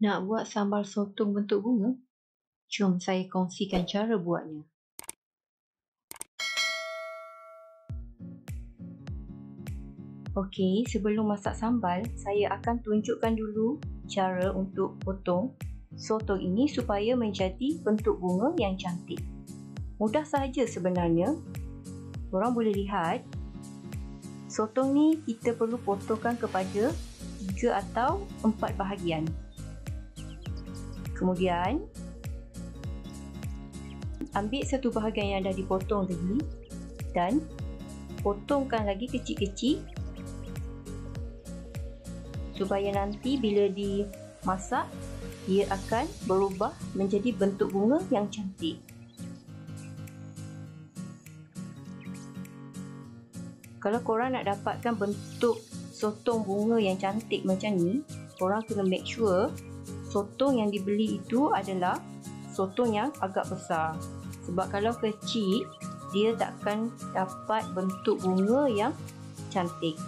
Nak buat sambal sotong bentuk bunga? Jom saya kongsikan cara buatnya. Okey, sebelum masak sambal, saya akan tunjukkan dulu cara untuk potong sotong ini supaya menjadi bentuk bunga yang cantik. Mudah sahaja sebenarnya. Korang boleh lihat, sotong ni kita perlu potongkan kepada 3 atau 4 bahagian. Kemudian, ambil satu bahagian yang dah dipotong tadi dan potongkan lagi kecil-kecil supaya nanti bila dimasak, ia akan berubah menjadi bentuk bunga yang cantik. Kalau korang nak dapatkan bentuk sotong bunga yang cantik macam ni, korang kena make sure sotong yang dibeli itu adalah sotong yang agak besar. Sebab kalau kecil, dia takkan dapat bentuk bunga yang cantik.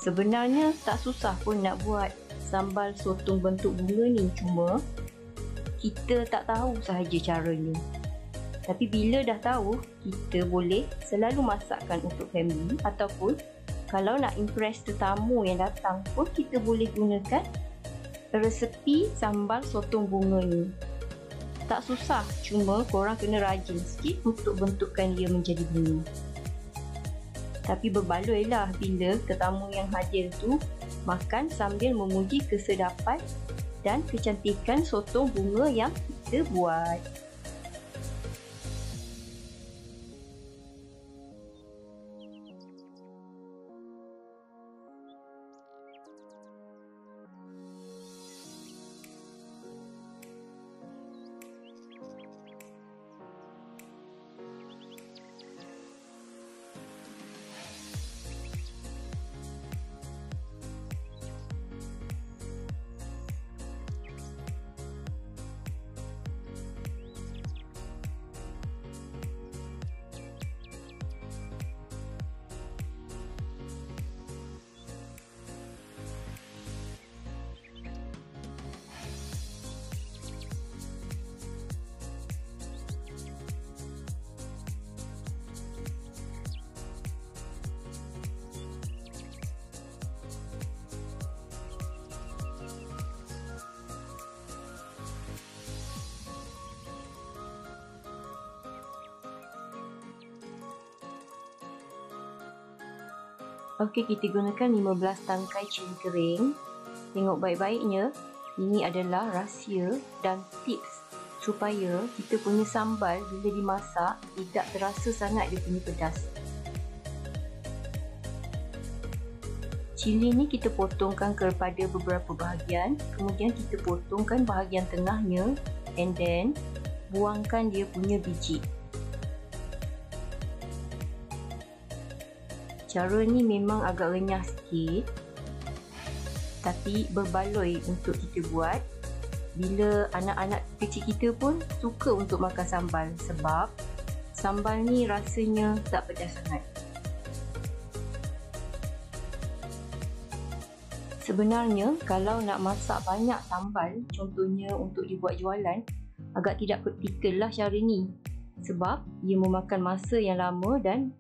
Sebenarnya tak susah pun nak buat sambal sotong bentuk bunga ni, cuma kita tak tahu sahaja caranya. Tapi bila dah tahu, kita boleh selalu masakkan untuk family, ataupun kalau nak impress tetamu yang datang pun kita boleh gunakan resepi sambal sotong bunga ni. Tak susah, cuma korang kena rajin sikit untuk bentukkan dia menjadi bunga. Tapi berbaloilah bila tetamu yang hadir tu makan sambil memuji kesedapan dan kecantikan sotong bunga yang kita buat. Okey, kita gunakan 15 tangkai cili kering. Tengok baik-baiknya, ini adalah rahsia dan tips supaya kita punya sambal bila dimasak tidak terasa sangat dia punya pedas. Cili ni kita potongkan kepada beberapa bahagian, kemudian kita potongkan bahagian tengahnya and then buangkan dia punya biji. Cara ni memang agak renyah sikit, tapi berbaloi untuk kita buat. Bila anak-anak kecil kita pun suka untuk makan sambal, sebab sambal ni rasanya tak pedas sangat. Sebenarnya kalau nak masak banyak sambal, contohnya untuk dibuat jualan, agak tidak praktikal lah cara ni, sebab ia memakan masa yang lama dan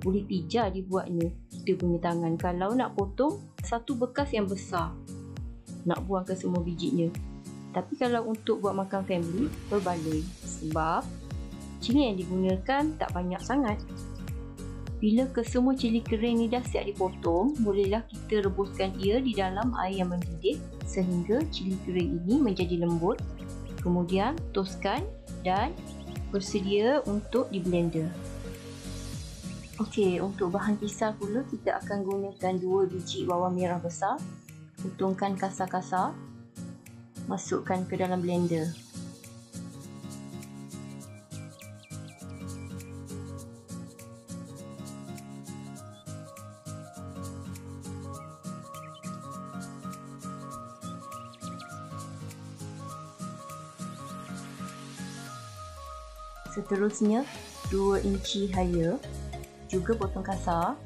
boleh pijak dibuatnya kita punya tangan. Kalau nak potong satu bekas yang besar, nak buangkan semua bijinya. Tapi kalau untuk buat makan family, berbaloi, sebab cili yang digunakan tak banyak sangat. Bila kesemua cili kering ni dah siap dipotong, bolehlah kita rebuskan ia di dalam air yang mendidih sehingga cili kering ini menjadi lembut. Kemudian toskan dan bersedia untuk di blender. Okey, untuk bahan kisar pula kita akan gunakan 2 biji bawang merah besar. Potongkan kasar-kasar. Masukkan ke dalam blender. Seterusnya 2 inci halia juga potong kasar.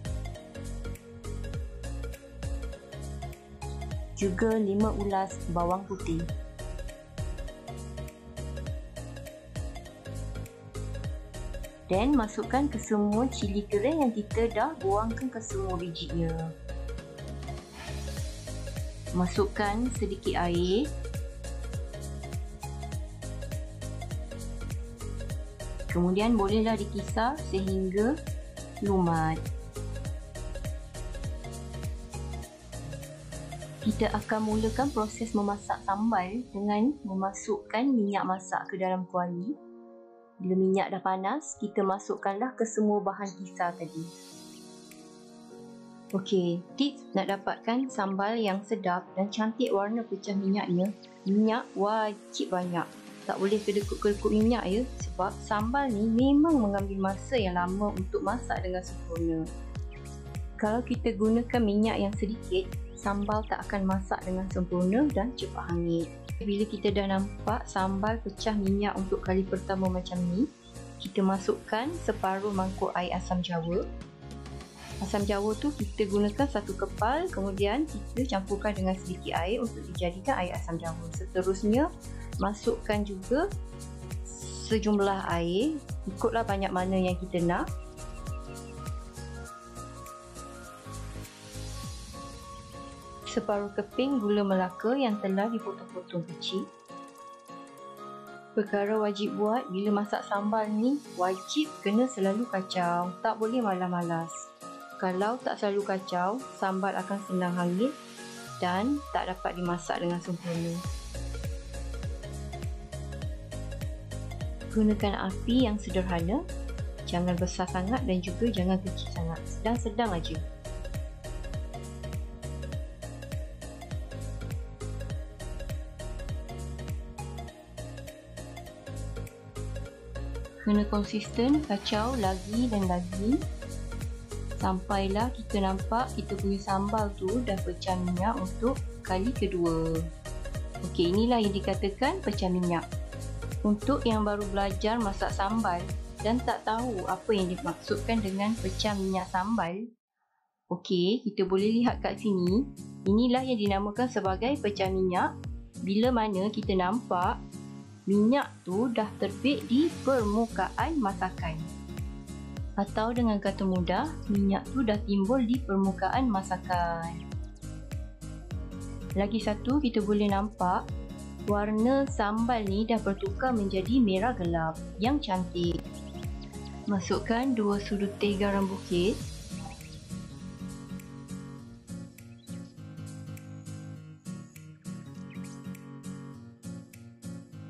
juga 5 ulas bawang putih. Dan masukkan ke semua cili kering yang kita dah buangkan ke semua bijinya. Masukkan sedikit air. Kemudian bolehlah dikisar sehingga lumat. Kita akan mulakan proses memasak sambal dengan memasukkan minyak masak ke dalam kuali. Bila minyak dah panas, kita masukkanlah ke semua bahan kisar tadi. Okey, tips nak dapatkan sambal yang sedap dan cantik warna pecah minyaknya, minyak wajib banyak. Tak boleh kedekut-kedekut minyak ya, sebab sambal ni memang mengambil masa yang lama untuk masak dengan sempurna. Kalau kita gunakan minyak yang sedikit, sambal tak akan masak dengan sempurna dan cepat hangit. Bila kita dah nampak sambal pecah minyak untuk kali pertama macam ni, kita masukkan separuh mangkuk air asam jawa. Asam jawa tu kita gunakan 1 kepal, kemudian kita campurkan dengan sedikit air untuk dijadikan air asam jawa. Seterusnya, masukkan juga sejumlah air, ikutlah banyak mana yang kita nak. Separuh keping gula melaka yang telah dipotong-potong kecil. Perkara wajib buat bila masak sambal ni, wajib kena selalu kacau, tak boleh malas-malas. Kalau tak selalu kacau, sambal akan senang hangit dan tak dapat dimasak dengan sempurna. Gunakan api yang sederhana, jangan besar sangat dan juga jangan kecil sangat, sedang-sedang aja. Kena konsisten, kacau lagi dan lagi sampailah kita nampak kita punya sambal tu dah pecah minyak untuk kali kedua. Okey, inilah yang dikatakan pecah minyak. Untuk yang baru belajar masak sambal dan tak tahu apa yang dimaksudkan dengan pecah minyak sambal, okey, kita boleh lihat kat sini. Inilah yang dinamakan sebagai pecah minyak. Bila mana kita nampak minyak tu dah terbit di permukaan masakan. Atau dengan kata mudah, minyak tu dah timbul di permukaan masakan. Lagi satu, kita boleh nampak warna sambal ni dah bertukar menjadi merah gelap yang cantik. Masukkan 2 sudu teh garam bukit.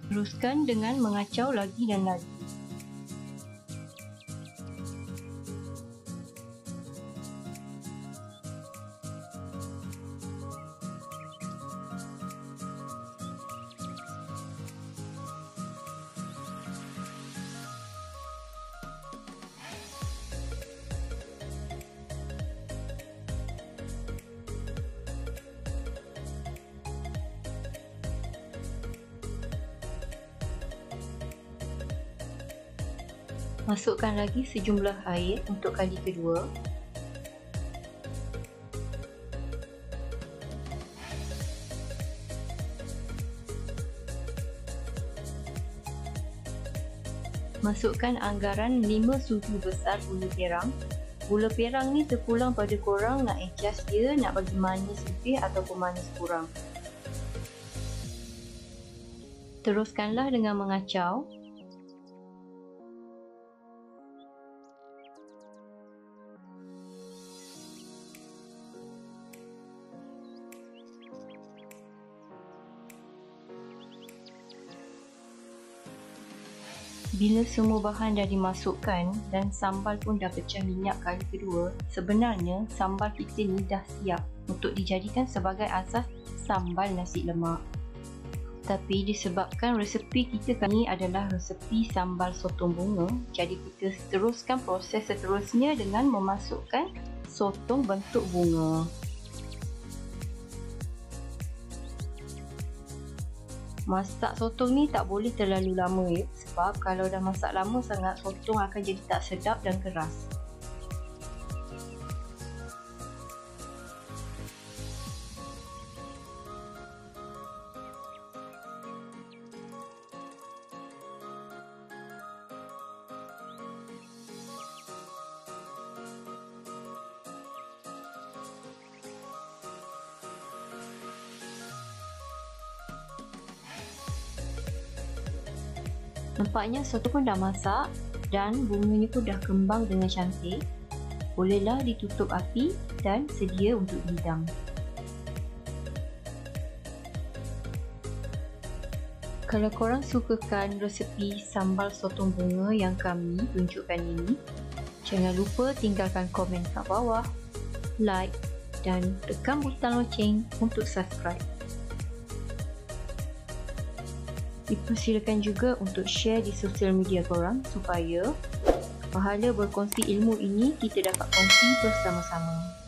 Teruskan dengan mengacau lagi dan lagi. Masukkan lagi sejumlah air untuk kali kedua. Masukkan anggaran 5 sudu besar gula perang. Gula perang ni terpulang pada korang nak adjust dia, nak bagi manis lebih ataupun manis kurang. Teruskanlah dengan mengacau. Bila semua bahan dah dimasukkan dan sambal pun dah pecah minyak kali kedua, sebenarnya sambal kita ni dah siap untuk dijadikan sebagai asas sambal nasi lemak. Tapi disebabkan resepi kita kali ni adalah resepi sambal sotong bunga, jadi kita teruskan proses seterusnya dengan memasukkan sotong bentuk bunga. Masak sotong ni tak boleh terlalu lama ya, sebab kalau dah masak lama sangat, sotong akan jadi tak sedap dan keras. Nampaknya soto pun dah masak dan bunganya pun dah kembang dengan cantik. Bolehlah ditutup api dan sedia untuk dihidang. Kalau korang sukakan resepi sambal sotong bunga yang kami tunjukkan ini, jangan lupa tinggalkan komen kat bawah, like dan tekan butang loceng untuk subscribe. Dipersilakan juga untuk share di sosial media korang supaya pahala berkongsi ilmu ini kita dapat kongsi bersama-sama.